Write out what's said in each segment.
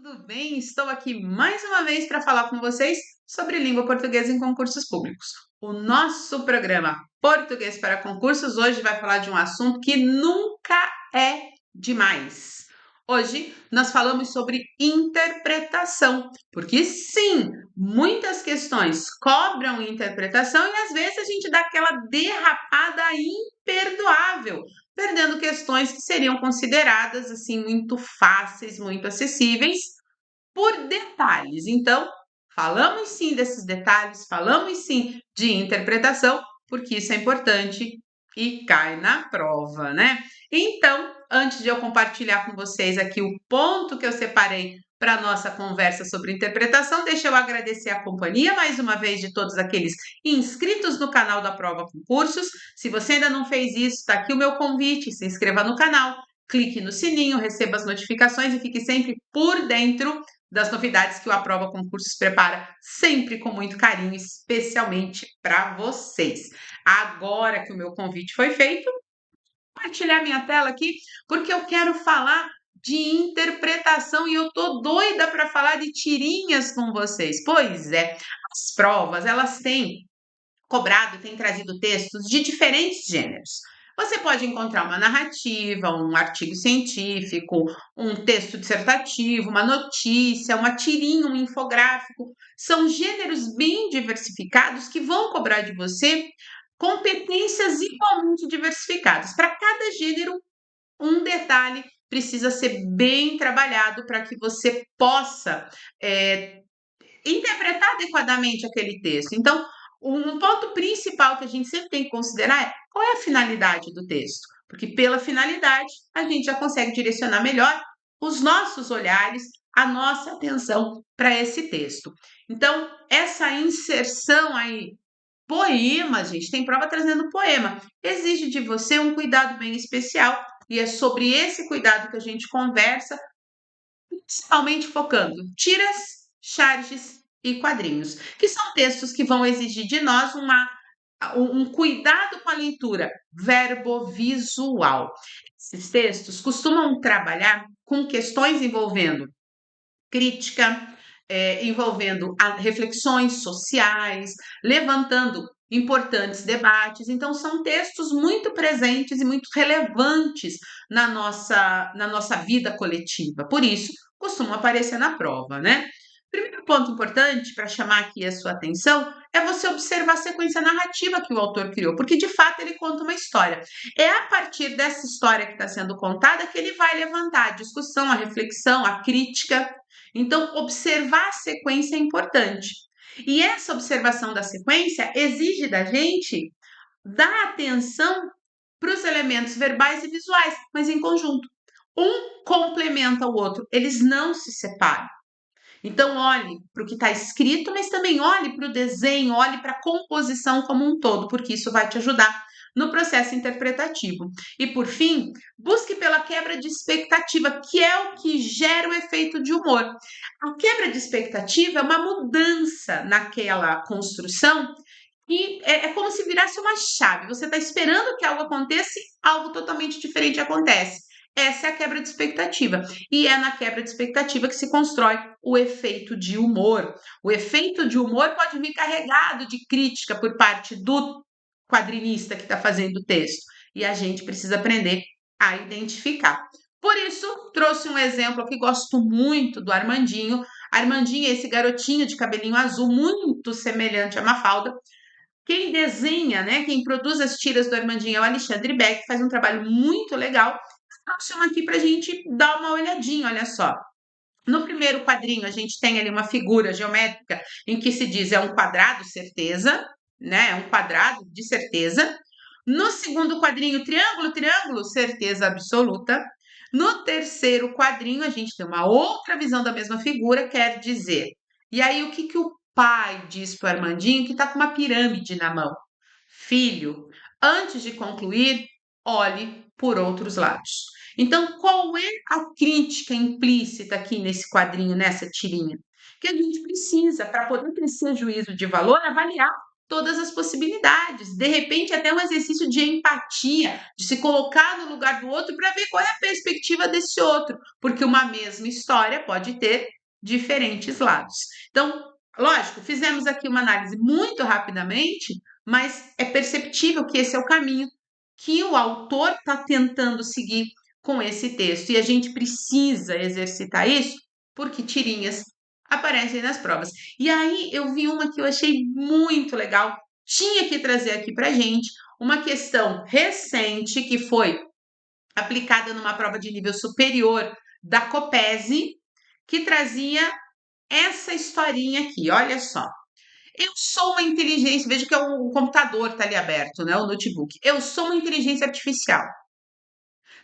tudo bem? Estou aqui mais uma vez para falar com vocês sobre língua portuguesa em concursos públicos. O nosso programa Português para Concursos hoje vai falar de um assunto que nunca é demais. Hoje nós falamos sobre interpretação, porque sim, muitas questões cobram interpretação e às vezes a gente dá aquela derrapada imperdoável, perdendo questões que seriam consideradas assim muito fáceis, muito acessíveis, por detalhes. Então, falamos sim desses detalhes, falamos sim de interpretação, porque isso é importante e cai na prova, né? Então, antes de eu compartilhar com vocês aqui o ponto que eu separei para a nossa conversa sobre interpretação, deixa eu agradecer a companhia mais uma vez de todos aqueles inscritos no canal da Prova Concursos. Se você ainda não fez isso, está aqui o meu convite, se inscreva no canal, clique no sininho, receba as notificações e fique sempre por dentro das novidades que o Aprova Concursos prepara sempre com muito carinho, especialmente para vocês. Agora que o meu convite foi feito, compartilhar minha tela aqui, porque eu quero falar de interpretação e eu tô doida para falar de tirinhas com vocês. Pois é, as provas, elas têm cobrado, têm trazido textos de diferentes gêneros. Você pode encontrar uma narrativa, um artigo científico, um texto dissertativo, uma notícia, uma tirinha, um infográfico. São gêneros bem diversificados que vão cobrar de você competências igualmente diversificadas. Para cada gênero, um detalhe precisa ser bem trabalhado para que você possa interpretar adequadamente aquele texto. Então, um ponto principal que a gente sempre tem que considerar é qual é a finalidade do texto, porque pela finalidade a gente já consegue direcionar melhor os nossos olhares, a nossa atenção para esse texto. Então, essa inserção aí, poema, gente, tem prova trazendo poema, exige de você um cuidado bem especial e é sobre esse cuidado que a gente conversa, principalmente focando tiras, charges e quadrinhos, que são textos que vão exigir de nós um cuidado com a leitura verbovisual. Esses textos costumam trabalhar com questões envolvendo crítica, envolvendo reflexões sociais, levantando importantes debates. Então, são textos muito presentes e muito relevantes na nossa vida coletiva. Por isso, costumam aparecer na prova, né? Primeiro ponto importante para chamar aqui a sua atenção é você observar a sequência narrativa que o autor criou, porque de fato ele conta uma história. É a partir dessa história que está sendo contada que ele vai levantar a discussão, a reflexão, a crítica. Então, observar a sequência é importante. E essa observação da sequência exige da gente dar atenção para os elementos verbais e visuais, mas em conjunto. Um complementa o outro, eles não se separam. Então, olhe para o que está escrito, mas também olhe para o desenho, olhe para a composição como um todo, porque isso vai te ajudar no processo interpretativo. E, por fim, busque pela quebra de expectativa, que é o que gera o efeito de humor. A quebra de expectativa é uma mudança naquela construção e é como se virasse uma chave. Você está esperando que algo aconteça e algo totalmente diferente acontece. Essa é a quebra de expectativa. E é na quebra de expectativa que se constrói o efeito de humor. O efeito de humor pode vir carregado de crítica por parte do quadrinista que está fazendo o texto. E a gente precisa aprender a identificar. Por isso, trouxe um exemplo que gosto muito do Armandinho. Armandinho é esse garotinho de cabelinho azul, muito semelhante a Mafalda. Quem desenha, né, quem produz as tiras do Armandinho é o Alexandre Beck, que faz um trabalho muito legal. Trouxe uma aqui para a gente dar uma olhadinha, olha só. No primeiro quadrinho, a gente tem ali uma figura geométrica em que se diz é um quadrado, certeza, né? É um quadrado de certeza. No segundo quadrinho, triângulo, triângulo, certeza absoluta. No terceiro quadrinho, a gente tem uma outra visão da mesma figura, quer dizer. E aí, o que o pai diz para o Armandinho, que está com uma pirâmide na mão? Filho, antes de concluir, olhe por outros lados. Então, qual é a crítica implícita aqui nesse quadrinho, nessa tirinha? Que a gente precisa, para poder ter esse juízo de valor, avaliar todas as possibilidades. De repente, até um exercício de empatia, de se colocar no lugar do outro para ver qual é a perspectiva desse outro, porque uma mesma história pode ter diferentes lados. Então, lógico, fizemos aqui uma análise muito rapidamente, mas é perceptível que esse é o caminho que o autor está tentando seguir com esse texto. E a gente precisa exercitar isso porque tirinhas aparecem nas provas. E aí eu vi uma que eu achei muito legal, tinha que trazer aqui para gente, uma questão recente que foi aplicada numa prova de nível superior da Copesi, que trazia essa historinha aqui, olha só. Eu sou uma inteligência, veja que o computador está ali aberto, né, o notebook. Eu sou uma inteligência artificial.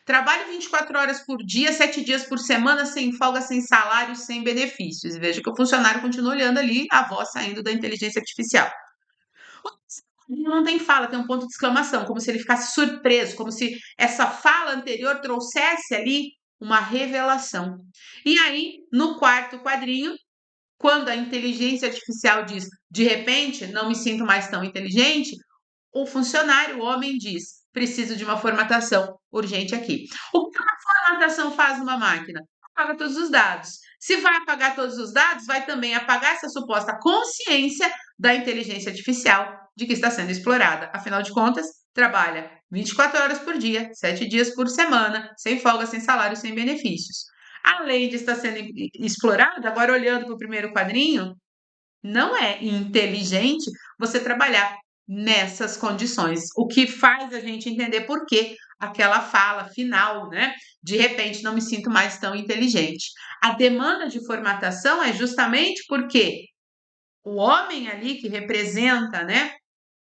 Trabalho 24 horas por dia, 7 dias por semana, sem folga, sem salário, sem benefícios. E veja que o funcionário continua olhando ali a voz saindo da inteligência artificial. Não tem fala, tem um ponto de exclamação, como se ele ficasse surpreso, como se essa fala anterior trouxesse ali uma revelação. E aí, no quarto quadrinho, quando a inteligência artificial diz, de repente, não me sinto mais tão inteligente, o funcionário, o homem, diz, preciso de uma formatação urgente aqui. O que uma formatação faz numa máquina? Apaga todos os dados. Se vai apagar todos os dados, vai também apagar essa suposta consciência da inteligência artificial de que está sendo explorada. Afinal de contas, trabalha 24 horas por dia, 7 dias por semana, sem folga, sem salário, sem benefícios. Além de estar sendo explorada, agora olhando para o primeiro quadrinho, não é inteligente você trabalhar nessas condições, o que faz a gente entender por que aquela fala final, né? De repente não me sinto mais tão inteligente. A demanda de formatação é justamente porque o homem ali que representa, né?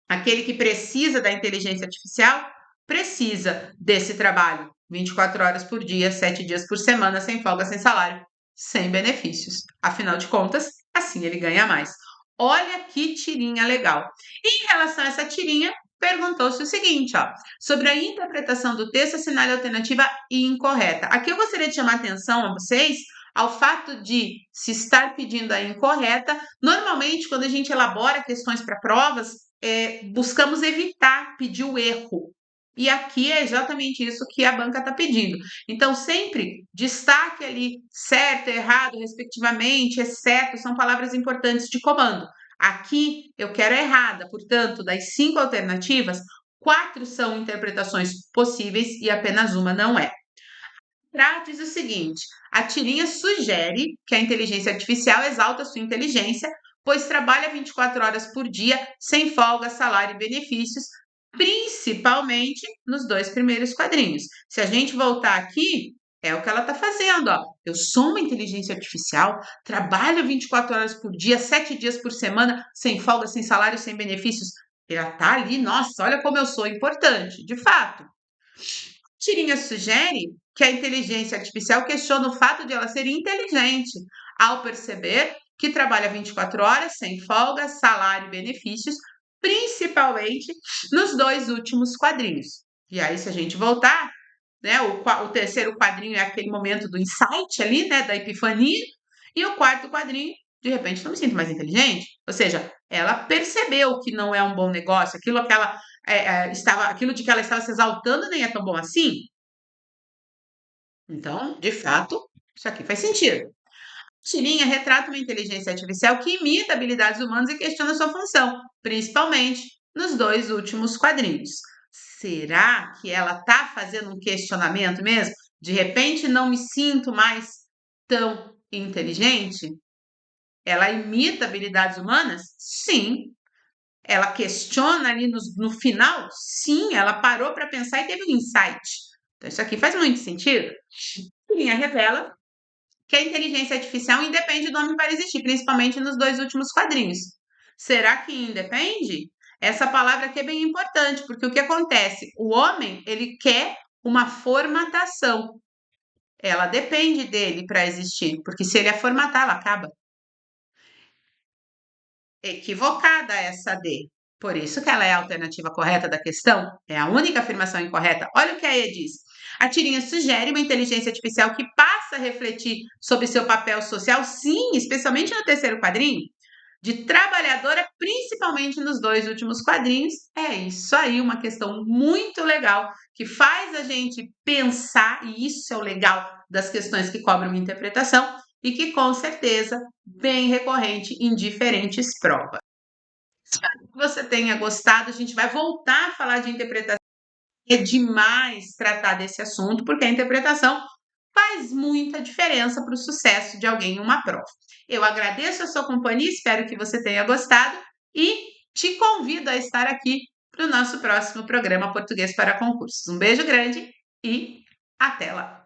Aquele que precisa da inteligência artificial precisa desse trabalho 24 horas por dia, 7 dias por semana, sem folga, sem salário, sem benefícios. Afinal de contas, assim ele ganha mais. Olha que tirinha legal. E em relação a essa tirinha, perguntou-se o seguinte, ó, sobre a interpretação do texto, assinale a alternativa incorreta. Aqui eu gostaria de chamar a atenção a vocês ao fato de se estar pedindo a incorreta. Normalmente, quando a gente elabora questões para provas, buscamos evitar pedir o erro. E aqui é exatamente isso que a banca está pedindo. Então, sempre destaque ali certo, errado, respectivamente, exceto, são palavras importantes de comando. Aqui eu quero a errada, portanto, das 5 alternativas, 4 são interpretações possíveis e apenas uma não é. Diz o seguinte: a tirinha sugere que a inteligência artificial exalta sua inteligência, pois trabalha 24 horas por dia, sem folga, salário e benefícios, principalmente nos 2 primeiros quadrinhos. Se a gente voltar aqui, é o que ela está fazendo, ó. Eu sou uma inteligência artificial, trabalho 24 horas por dia, 7 dias por semana, sem folga, sem salário, sem benefícios. Ela tá ali, nossa, olha como eu sou importante, de fato. Tirinha sugere que a inteligência artificial questiona o fato de ela ser inteligente, ao perceber que trabalha 24 horas, sem folga, salário e benefícios, principalmente nos 2 últimos quadrinhos. E aí, se a gente voltar, né, o terceiro quadrinho é aquele momento do insight ali, né, da epifania, e o quarto quadrinho, de repente, não me sinto mais inteligente. Ou seja, ela percebeu que não é um bom negócio, aquilo de que ela estava se exaltando nem é tão bom assim. Então, de fato, isso aqui faz sentido. Tirinha retrata uma inteligência artificial que imita habilidades humanas e questiona sua função, principalmente nos 2 últimos quadrinhos. Será que ela está fazendo um questionamento mesmo? De repente, não me sinto mais tão inteligente? Ela imita habilidades humanas? Sim. Ela questiona ali no final? Sim, ela parou para pensar e teve um insight. Então, isso aqui faz muito sentido. Tirinha revela que a inteligência artificial independe do homem para existir, principalmente nos 2 últimos quadrinhos. Será que independe? Essa palavra aqui é bem importante, porque o que acontece? O homem, ele quer uma formatação. Ela depende dele para existir, porque se ele a formatar, ela acaba. Equivocada essa D. Por isso que ela é a alternativa correta da questão. É a única afirmação incorreta. Olha o que a E diz. A tirinha sugere uma inteligência artificial que passa a refletir sobre seu papel social, sim, especialmente no terceiro quadrinho. de trabalhadora, principalmente nos 2 últimos quadrinhos. É isso aí, uma questão muito legal que faz a gente pensar, e isso é o legal das questões que cobram interpretação e que com certeza bem recorrente em diferentes provas. Espero que você tenha gostado. A gente vai voltar a falar de interpretação. É demais tratar desse assunto, porque a interpretação faz muita diferença para o sucesso de alguém em uma prova. Eu agradeço a sua companhia, espero que você tenha gostado e te convido a estar aqui para o nosso próximo programa Português para Concursos. Um beijo grande e até lá!